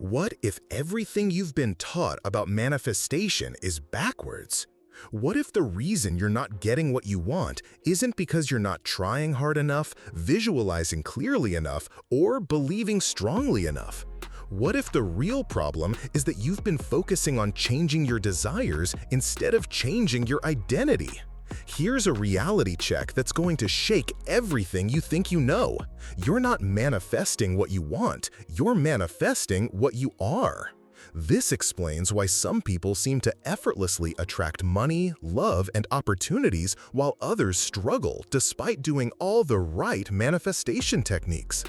What if everything you've been taught about manifestation is backwards? What if the reason you're not getting what you want isn't because you're not trying hard enough, visualizing clearly enough, or believing strongly enough? What if the real problem is that you've been focusing on changing your desires instead of changing your identity? Here's a reality check that's going to shake everything you think you know. You're not manifesting what you want, you're manifesting what you are. This explains why some people seem to effortlessly attract money, love, and opportunities while others struggle despite doing all the right manifestation techniques.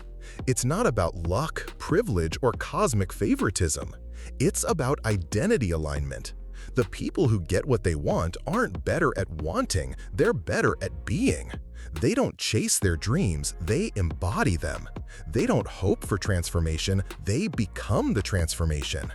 It's not about luck, privilege, or cosmic favoritism. It's about identity alignment. The people who get what they want aren't better at wanting, they're better at being. They don't chase their dreams, they embody them. They don't hope for transformation, they become the transformation.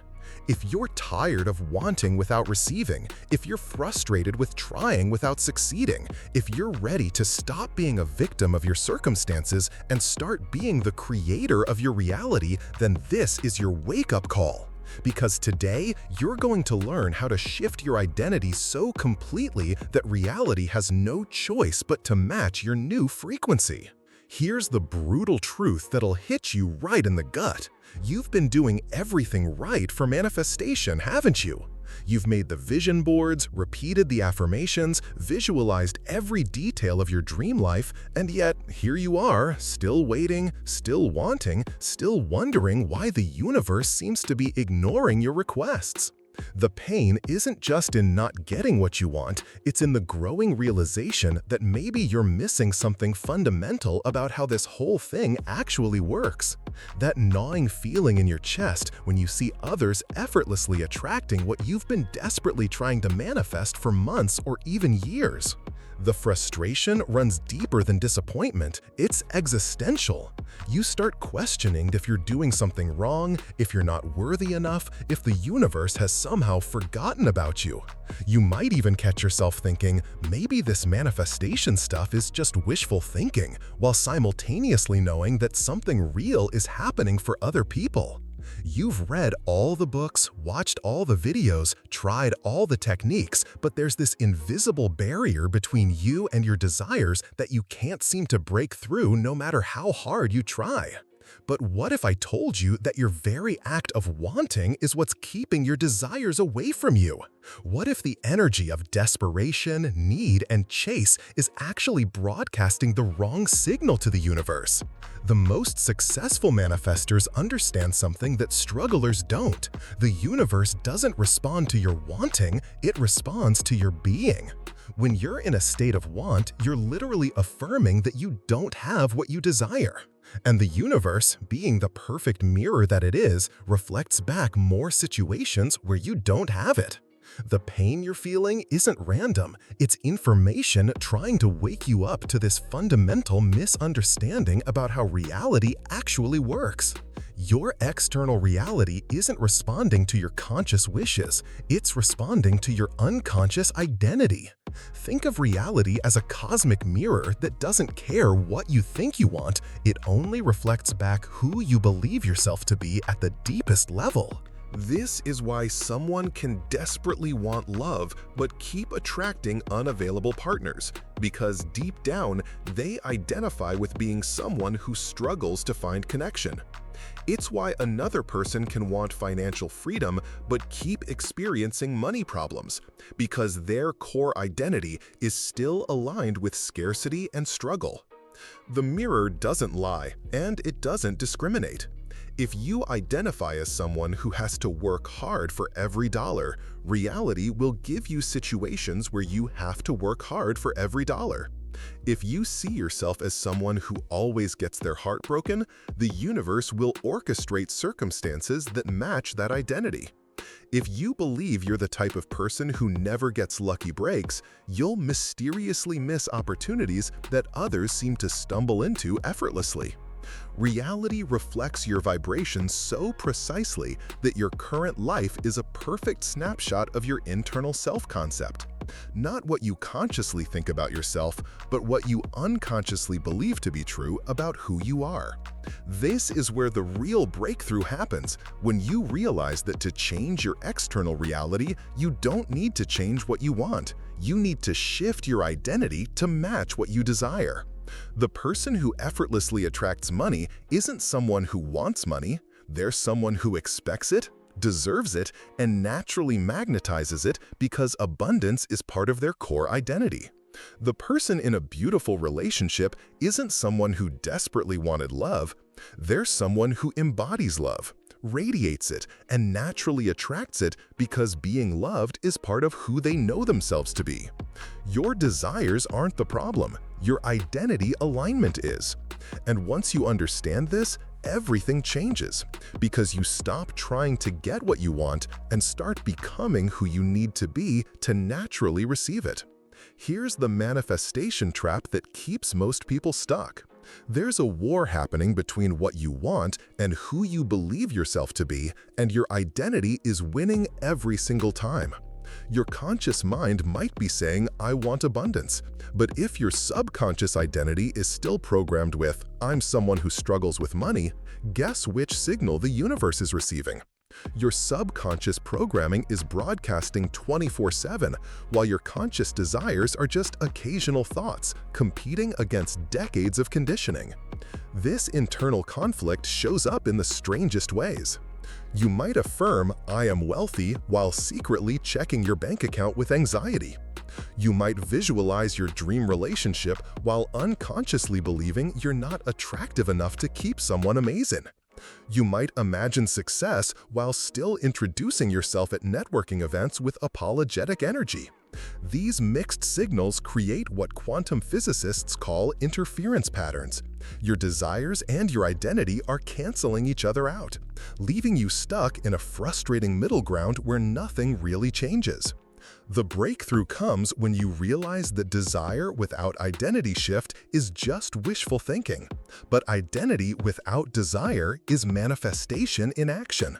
If you're tired of wanting without receiving, if you're frustrated with trying without succeeding, if you're ready to stop being a victim of your circumstances and start being the creator of your reality, then this is your wake-up call. Because today, you're going to learn how to shift your identity so completely that reality has no choice but to match your new frequency. Here's the brutal truth that'll hit you right in the gut. You've been doing everything right for manifestation, haven't you? You've made the vision boards, repeated the affirmations, visualized every detail of your dream life, and yet here you are, still waiting, still wanting, still wondering why the universe seems to be ignoring your requests. The pain isn't just in not getting what you want, it's in the growing realization that maybe you're missing something fundamental about how this whole thing actually works. That gnawing feeling in your chest when you see others effortlessly attracting what you've been desperately trying to manifest for months or even years. The frustration runs deeper than disappointment, it's existential. You start questioning if you're doing something wrong, if you're not worthy enough, if the universe has somehow forgotten about you. You might even catch yourself thinking, maybe this manifestation stuff is just wishful thinking, while simultaneously knowing that something real is happening for other people. You've read all the books, watched all the videos, tried all the techniques, but there's this invisible barrier between you and your desires that you can't seem to break through no matter how hard you try. But what if I told you that your very act of wanting is what's keeping your desires away from you? What if the energy of desperation, need, and chase is actually broadcasting the wrong signal to the universe? The most successful manifestors understand something that strugglers don't. The universe doesn't respond to your wanting, it responds to your being. When you're in a state of want, you're literally affirming that you don't have what you desire. And the universe, being the perfect mirror that it is, reflects back more situations where you don't have it. The pain you're feeling isn't random, it's information trying to wake you up to this fundamental misunderstanding about how reality actually works. Your external reality isn't responding to your conscious wishes, it's responding to your unconscious identity. Think of reality as a cosmic mirror that doesn't care what you think you want, it only reflects back who you believe yourself to be at the deepest level. This is why someone can desperately want love but keep attracting unavailable partners, because deep down, they identify with being someone who struggles to find connection. It's why another person can want financial freedom but keep experiencing money problems, because their core identity is still aligned with scarcity and struggle. The mirror doesn't lie, and it doesn't discriminate. If you identify as someone who has to work hard for every dollar, reality will give you situations where you have to work hard for every dollar. If you see yourself as someone who always gets their heart broken, the universe will orchestrate circumstances that match that identity. If you believe you're the type of person who never gets lucky breaks, you'll mysteriously miss opportunities that others seem to stumble into effortlessly. Reality reflects your vibration so precisely that your current life is a perfect snapshot of your internal self-concept. Not what you consciously think about yourself, but what you unconsciously believe to be true about who you are. This is where the real breakthrough happens, when you realize that to change your external reality, you don't need to change what you want. You need to shift your identity to match what you desire. The person who effortlessly attracts money isn't someone who wants money. They're someone who expects it, deserves it, and naturally magnetizes it because abundance is part of their core identity. The person in a beautiful relationship isn't someone who desperately wanted love. They're someone who embodies love, radiates it, and naturally attracts it because being loved is part of who they know themselves to be. Your desires aren't the problem. Your identity alignment is. And once you understand this, everything changes because you stop trying to get what you want and start becoming who you need to be to naturally receive it. Here's the manifestation trap that keeps most people stuck. There's a war happening between what you want and who you believe yourself to be, and your identity is winning every single time. Your conscious mind might be saying, "I want abundance," but if your subconscious identity is still programmed with, "I'm someone who struggles with money," guess which signal the universe is receiving? Your subconscious programming is broadcasting 24/7, while your conscious desires are just occasional thoughts, competing against decades of conditioning. This internal conflict shows up in the strangest ways. You might affirm, "I am wealthy," while secretly checking your bank account with anxiety. You might visualize your dream relationship while unconsciously believing you're not attractive enough to keep someone amazing. You might imagine success while still introducing yourself at networking events with apologetic energy. These mixed signals create what quantum physicists call interference patterns. Your desires and your identity are canceling each other out, leaving you stuck in a frustrating middle ground where nothing really changes. The breakthrough comes when you realize that desire without identity shift is just wishful thinking, but identity without desire is manifestation in action.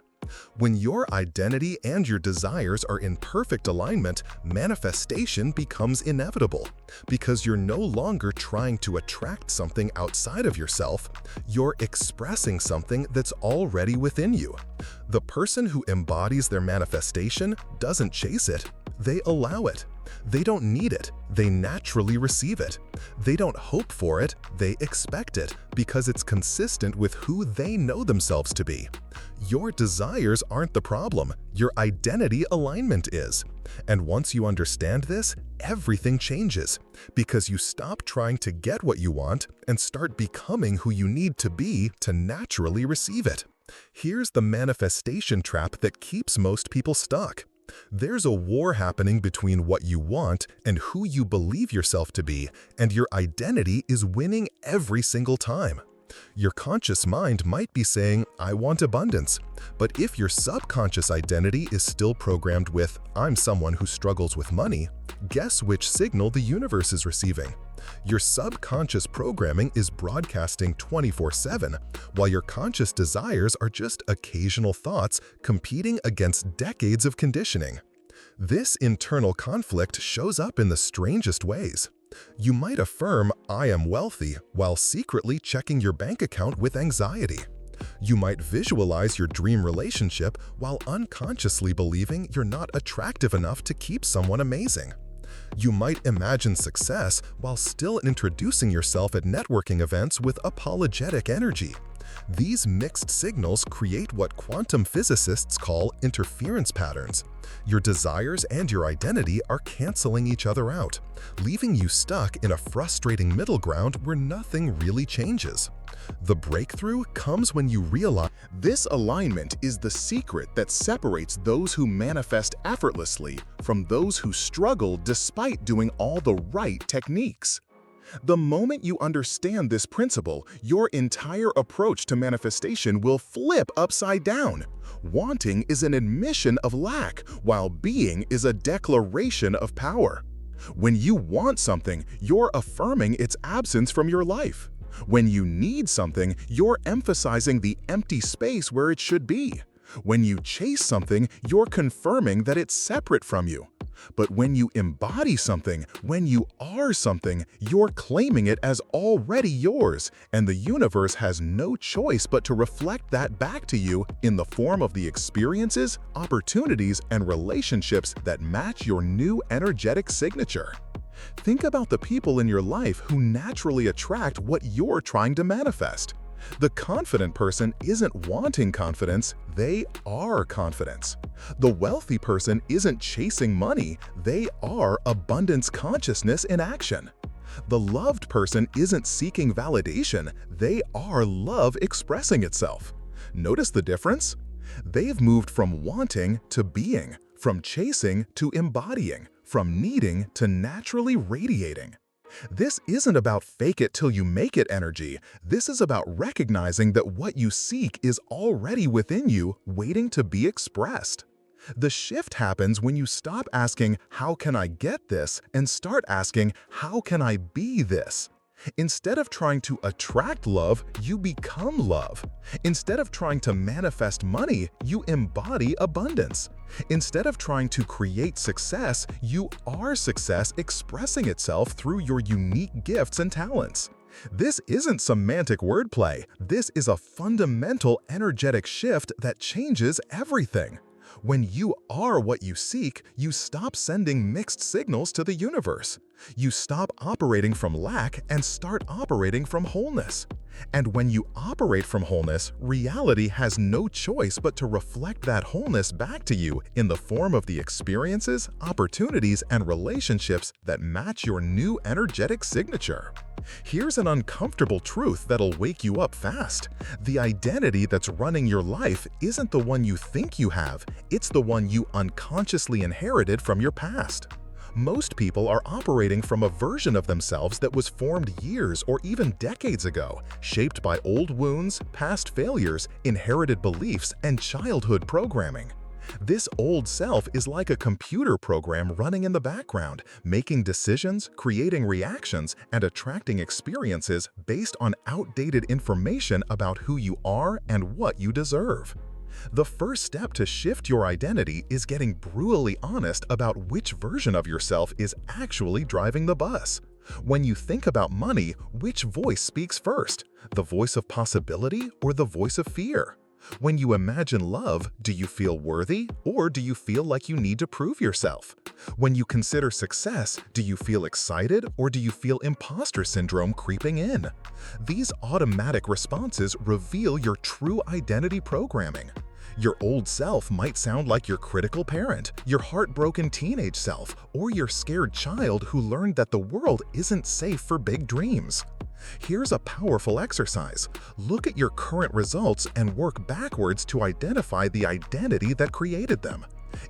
When your identity and your desires are in perfect alignment, manifestation becomes inevitable because you're no longer trying to attract something outside of yourself, you're expressing something that's already within you. The person who embodies their manifestation doesn't chase it, they allow it. They don't need it, they naturally receive it. They don't hope for it, they expect it because it's consistent with who they know themselves to be. Your desires aren't the problem, your identity alignment is. And once you understand this, everything changes because you stop trying to get what you want and start becoming who you need to be to naturally receive it. Here's the manifestation trap that keeps most people stuck. There's a war happening between what you want and who you believe yourself to be, and your identity is winning every single time. Your conscious mind might be saying, "I want abundance," but if your subconscious identity is still programmed with, "I'm someone who struggles with money," guess which signal the universe is receiving? Your subconscious programming is broadcasting 24/7, while your conscious desires are just occasional thoughts competing against decades of conditioning. This internal conflict shows up in the strangest ways. You might affirm, "I am wealthy," while secretly checking your bank account with anxiety. You might visualize your dream relationship while unconsciously believing you're not attractive enough to keep someone amazing. You might imagine success while still introducing yourself at networking events with apologetic energy. These mixed signals create what quantum physicists call interference patterns. Your desires and your identity are canceling each other out, leaving you stuck in a frustrating middle ground where nothing really changes. The breakthrough comes when you realize this alignment is the secret that separates those who manifest effortlessly from those who struggle despite doing all the right techniques. The moment you understand this principle, your entire approach to manifestation will flip upside down. Wanting is an admission of lack, while being is a declaration of power. When you want something, you're affirming its absence from your life. When you need something, you're emphasizing the empty space where it should be. When you chase something, you're confirming that it's separate from you. But when you embody something, when you are something, you're claiming it as already yours, and the universe has no choice but to reflect that back to you in the form of the experiences, opportunities, and relationships that match your new energetic signature. Think about the people in your life who naturally attract what you're trying to manifest. The confident person isn't wanting confidence, they are confidence. The wealthy person isn't chasing money, they are abundance consciousness in action. The loved person isn't seeking validation, they are love expressing itself. Notice the difference? They've moved from wanting to being, from chasing to embodying, from needing to naturally radiating. This isn't about fake it till you make it energy. This is about recognizing that what you seek is already within you, waiting to be expressed. The shift happens when you stop asking, "How can I get this?" and start asking, "How can I be this?" Instead of trying to attract love, you become love. Instead of trying to manifest money, you embody abundance. Instead of trying to create success, you are success expressing itself through your unique gifts and talents. This isn't semantic wordplay. This is a fundamental energetic shift that changes everything. When you are what you seek, you stop sending mixed signals to the universe. You stop operating from lack and start operating from wholeness. And when you operate from wholeness, reality has no choice but to reflect that wholeness back to you in the form of the experiences, opportunities, and relationships that match your new energetic signature. Here's an uncomfortable truth that'll wake you up fast. The identity that's running your life isn't the one you think you have, it's the one you unconsciously inherited from your past. Most people are operating from a version of themselves that was formed years or even decades ago, shaped by old wounds, past failures, inherited beliefs, and childhood programming. This old self is like a computer program running in the background, making decisions, creating reactions, and attracting experiences based on outdated information about who you are and what you deserve. The first step to shift your identity is getting brutally honest about which version of yourself is actually driving the bus. When you think about money, which voice speaks first? The voice of possibility or the voice of fear? When you imagine love, do you feel worthy or do you feel like you need to prove yourself? When you consider success, do you feel excited or do you feel imposter syndrome creeping in? These automatic responses reveal your true identity programming. Your old self might sound like your critical parent, your heartbroken teenage self, or your scared child who learned that the world isn't safe for big dreams. Here's a powerful exercise. Look at your current results and work backwards to identify the identity that created them.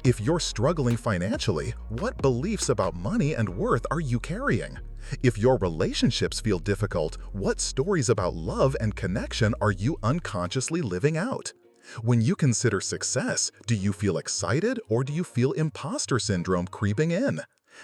If you're struggling financially, what beliefs about money and worth are you carrying? If your relationships feel difficult, what stories about love and connection are you unconsciously living out? When you consider success, do you feel excited or do you feel imposter syndrome creeping in?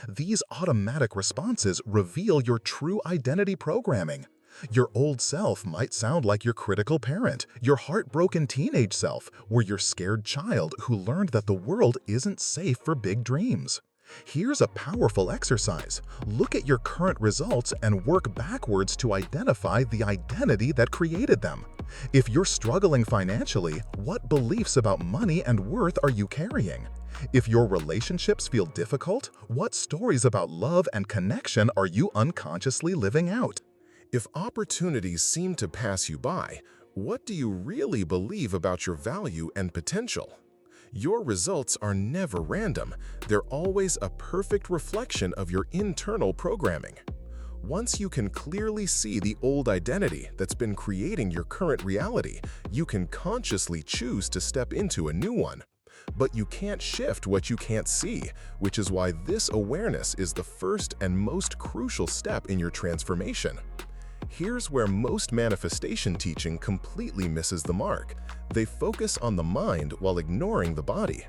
These automatic responses reveal your true identity programming. Your old self might sound like your critical parent, your heartbroken teenage self, or your scared child who learned that the world isn't safe for big dreams. Here's a powerful exercise. Look at your current results and work backwards to identify the identity that created them. If you're struggling financially, what beliefs about money and worth are you carrying? If your relationships feel difficult, what stories about love and connection are you unconsciously living out? If opportunities seem to pass you by, what do you really believe about your value and potential? Your results are never random. They're always a perfect reflection of your internal programming. Once you can clearly see the old identity that's been creating your current reality, you can consciously choose to step into a new one. But you can't shift what you can't see, which is why this awareness is the first and most crucial step in your transformation. Here's where most manifestation teaching completely misses the mark. They focus on the mind while ignoring the body.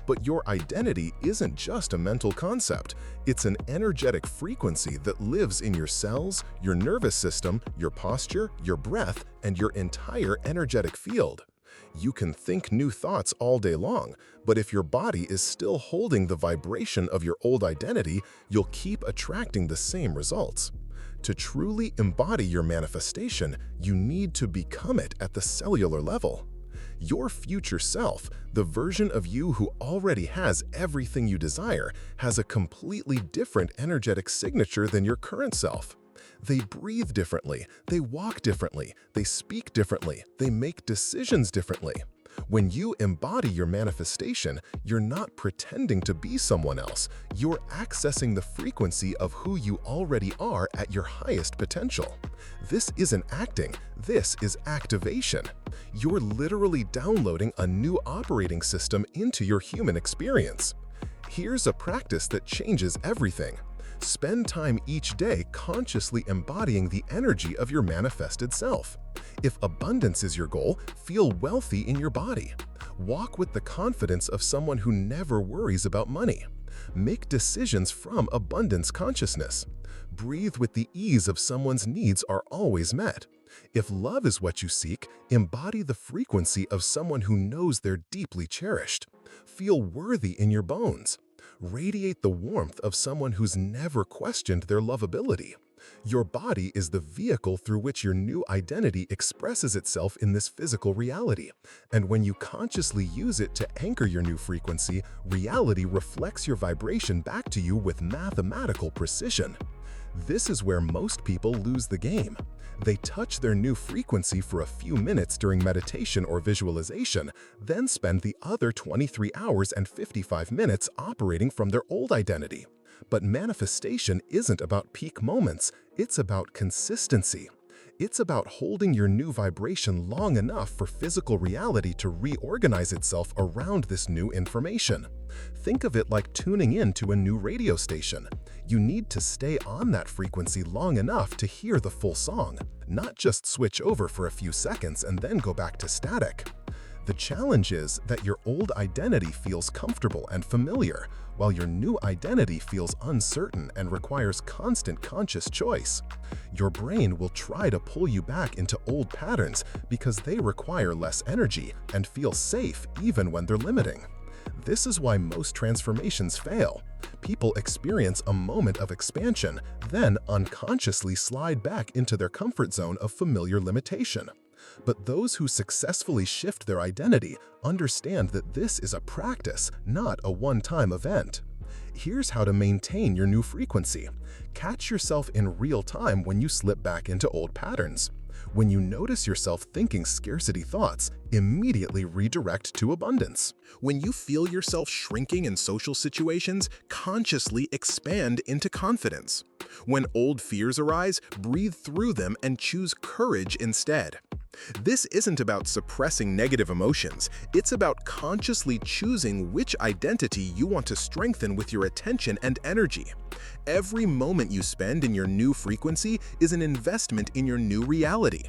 But your identity isn't just a mental concept. It's an energetic frequency that lives in your cells, your nervous system, your posture, your breath, and your entire energetic field. You can think new thoughts all day long, but if your body is still holding the vibration of your old identity, you'll keep attracting the same results. To truly embody your manifestation, you need to become it at the cellular level. Your future self, the version of you who already has everything you desire, has a completely different energetic signature than your current self. They breathe differently, they walk differently, they speak differently, they make decisions differently. When you embody your manifestation, you're not pretending to be someone else. You're accessing the frequency of who you already are at your highest potential. This isn't acting, this is activation. You're literally downloading a new operating system into your human experience. Here's a practice that changes everything. Spend time each day consciously embodying the energy of your manifested self. If abundance is your goal, feel wealthy in your body. Walk with the confidence of someone who never worries about money. Make decisions from abundance consciousness. Breathe with the ease of someone's needs are always met. If love is what you seek, embody the frequency of someone who knows they're deeply cherished. Feel worthy in your bones. Radiate the warmth of someone who's never questioned their lovability. Your body is the vehicle through which your new identity expresses itself in this physical reality. And when you consciously use it to anchor your new frequency, reality reflects your vibration back to you with mathematical precision. This is where most people lose the game. They touch their new frequency for a few minutes during meditation or visualization, then spend the other 23 hours and 55 minutes operating from their old identity. But manifestation isn't about peak moments, it's about consistency. It's about holding your new vibration long enough for physical reality to reorganize itself around this new information. Think of it like tuning in to a new radio station. You need to stay on that frequency long enough to hear the full song, not just switch over for a few seconds and then go back to static. The challenge is that your old identity feels comfortable and familiar, while your new identity feels uncertain and requires constant conscious choice. Your brain will try to pull you back into old patterns because they require less energy and feel safe even when they're limiting. This is why most transformations fail. People experience a moment of expansion, then unconsciously slide back into their comfort zone of familiar limitation. But those who successfully shift their identity understand that this is a practice, not a one-time event. Here's how to maintain your new frequency. Catch yourself in real time when you slip back into old patterns. When you notice yourself thinking scarcity thoughts, immediately redirect to abundance. When you feel yourself shrinking in social situations, consciously expand into confidence. When old fears arise, breathe through them and choose courage instead. This isn't about suppressing negative emotions, it's about consciously choosing which identity you want to strengthen with your attention and energy. Every moment you spend in your new frequency is an investment in your new reality.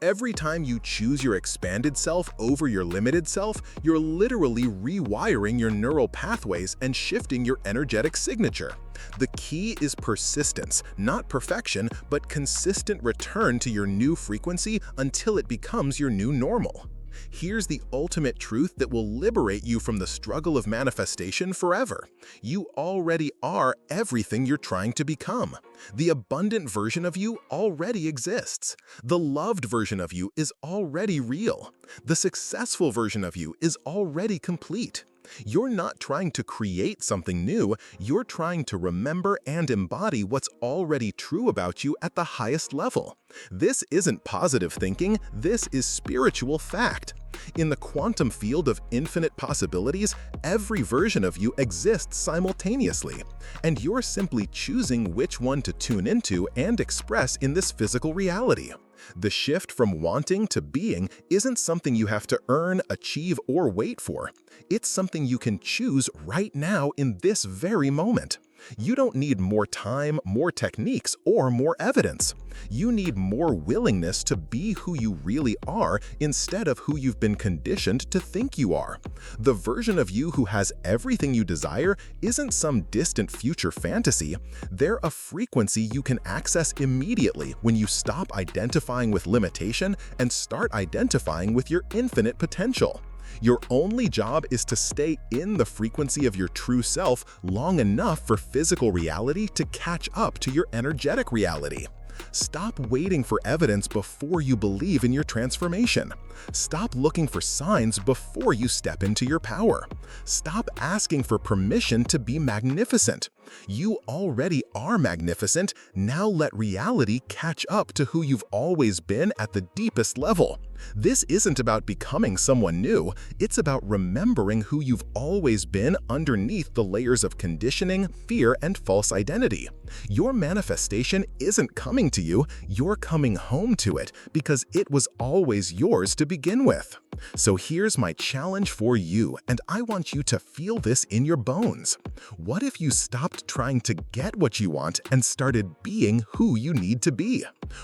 Every time you choose your expanded self over your limited self, you're literally rewiring your neural pathways and shifting your energetic signature. The key is persistence, not perfection, but consistent return to your new frequency until it becomes your new normal. Here's the ultimate truth that will liberate you from the struggle of manifestation forever. You already are everything you're trying to become. The abundant version of you already exists. The loved version of you is already real. The successful version of you is already complete. You're not trying to create something new, you're trying to remember and embody what's already true about you at the highest level. This isn't positive thinking, this is spiritual fact. In the quantum field of infinite possibilities, every version of you exists simultaneously, and you're simply choosing which one to tune into and express in this physical reality. The shift from wanting to being isn't something you have to earn, achieve, or wait for. It's something you can choose right now in this very moment. You don't need more time, more techniques, or more evidence. You need more willingness to be who you really are instead of who you've been conditioned to think you are. The version of you who has everything you desire isn't some distant future fantasy. They're a frequency you can access immediately when you stop identifying with limitation and start identifying with your infinite potential. Your only job is to stay in the frequency of your true self long enough for physical reality to catch up to your energetic reality. Stop waiting for evidence before you believe in your transformation. Stop looking for signs before you step into your power. Stop asking for permission to be magnificent. You already are magnificent. Now let reality catch up to who you've always been at the deepest level. This isn't about becoming someone new. It's about remembering who you've always been underneath the layers of conditioning, fear, and false identity. Your manifestation isn't coming to you, you're coming home to it because it was always yours to begin with. So here's my challenge for you, and I want you to feel this in your bones. What if you stopped trying to get what you want and started being who you need to be?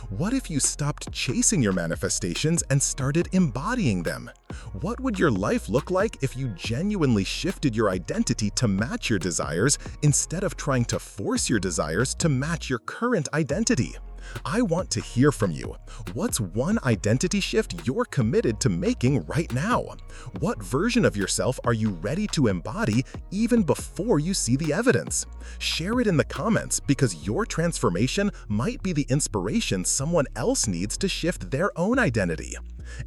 What if you stopped chasing your manifestations and started embodying them? What would your life look like if you genuinely shifted your identity to match your desires instead of trying to force your desires to match your current identity? I want to hear from you. What's one identity shift you're committed to making right now? What version of yourself are you ready to embody even before you see the evidence? Share it in the comments because your transformation might be the inspiration someone else needs to shift their own identity.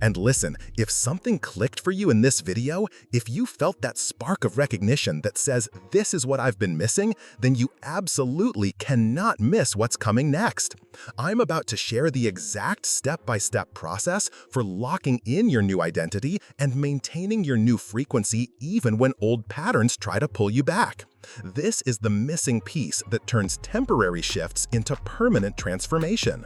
And listen, if something clicked for you in this video, if you felt that spark of recognition that says, "This is what I've been missing," then you absolutely cannot miss what's coming next. I'm about to share the exact step-by-step process for locking in your new identity and maintaining your new frequency even when old patterns try to pull you back. This is the missing piece that turns temporary shifts into permanent transformation.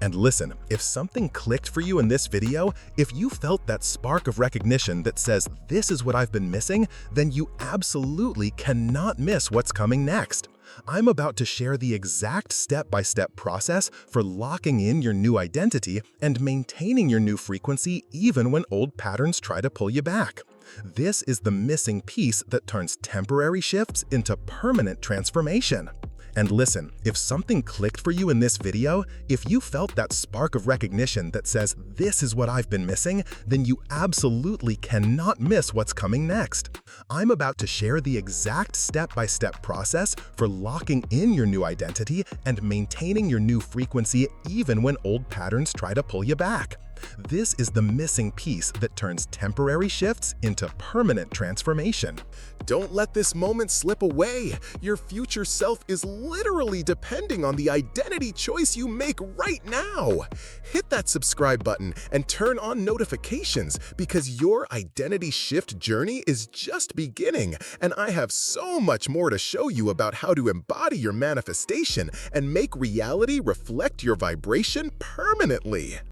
And listen, if something clicked for you in this video, if you felt that spark of recognition that says, "This is what I've been missing," then you absolutely cannot miss what's coming next. I'm about to share the exact step-by-step process for locking in your new identity and maintaining your new frequency even when old patterns try to pull you back. This is the missing piece that turns temporary shifts into permanent transformation. And listen, if something clicked for you in this video, if you felt that spark of recognition that says, "This is what I've been missing," then you absolutely cannot miss what's coming next. I'm about to share the exact step-by-step process for locking in your new identity and maintaining your new frequency even when old patterns try to pull you back. This is the missing piece that turns temporary shifts into permanent transformation. Don't let this moment slip away. Your future self is literally depending on the identity choice you make right now. Hit that subscribe button and turn on notifications because your identity shift journey is just beginning, and I have so much more to show you about how to embody your manifestation and make reality reflect your vibration permanently.